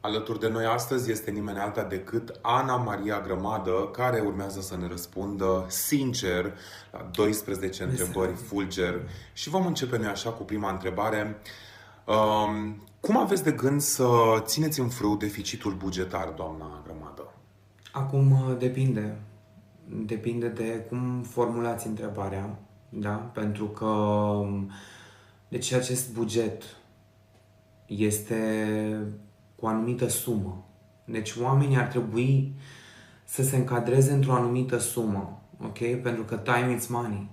Alături de noi astăzi este nimeni alta decât Ana Maria Grămadă, care urmează să ne răspundă sincer la 12 întrebări fulger. Și vom începe noi așa cu prima întrebare. Cum aveți de gând să țineți în frâu deficitul bugetar, doamna Grămadă? Acum depinde. Depinde de cum formulați întrebarea, da? Pentru că deci acest buget este cu o anumită sumă. Deci oamenii ar trebui să se încadreze într-o anumită sumă, ok? Pentru că time is money.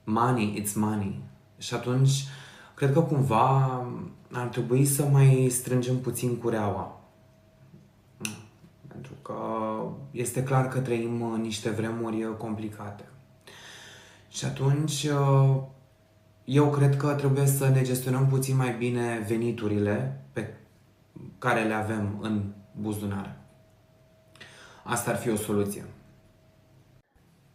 Money, it's money. Și atunci, cred că cumva ar trebui să mai strângem puțin cureaua. Pentru că este clar că trăim niște vremuri complicate. Și atunci, eu cred că trebuie să ne gestionăm puțin mai bine veniturile pe care le avem în buzunar. Asta ar fi o soluție.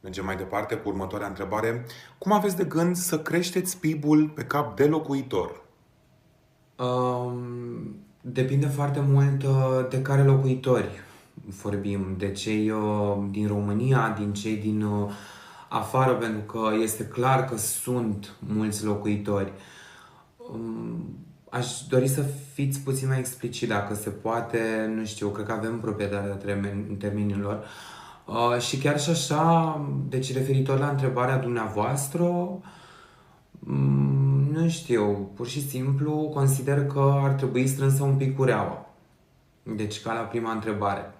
Mergem mai departe cu următoarea întrebare. Cum aveți de gând să creșteți PIB-ul pe cap de locuitor? Depinde foarte mult de care locuitori vorbim, de cei din România, din cei din afară, pentru că este clar că sunt mulți locuitori. Aș dori să fiți puțin mai explicit, dacă se poate, nu știu, cred că avem proprietatea termenilor. Și chiar și așa, deci referitor la întrebarea dumneavoastră, nu știu, pur și simplu consider că ar trebui strânsă un pic cureaua. Deci ca la prima întrebare.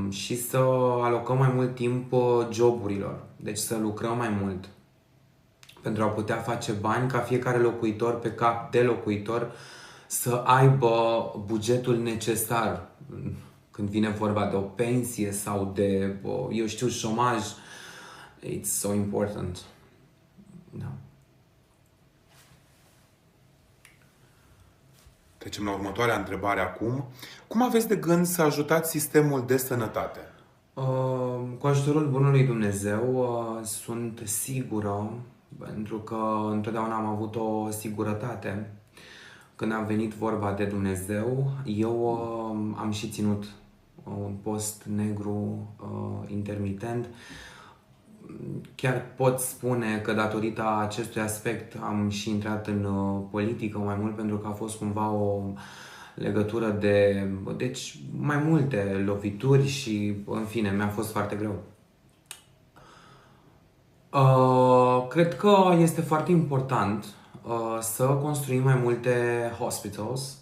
Și să alocăm mai mult timp joburilor. Deci să lucrăm mai mult pentru a putea face bani, ca fiecare locuitor pe cap de locuitor să aibă bugetul necesar când vine vorba de o pensie sau de, eu știu, șomaj. It's so important. Da. Trecem la următoarea întrebare acum. Cum aveți de gând să ajutați sistemul de sănătate? Cu ajutorul Bunului Dumnezeu sunt sigură, pentru că întotdeauna am avut o sigurătate. Când a venit vorba de Dumnezeu, eu am și ținut un post negru intermitent. Chiar pot spune că datorită acestui aspect am și intrat în politică mai mult, pentru că a fost cumva o legătură de, deci, mai multe lovituri și, în fine, mi-a fost foarte greu. Cred că este foarte important să construim mai multe hospitals,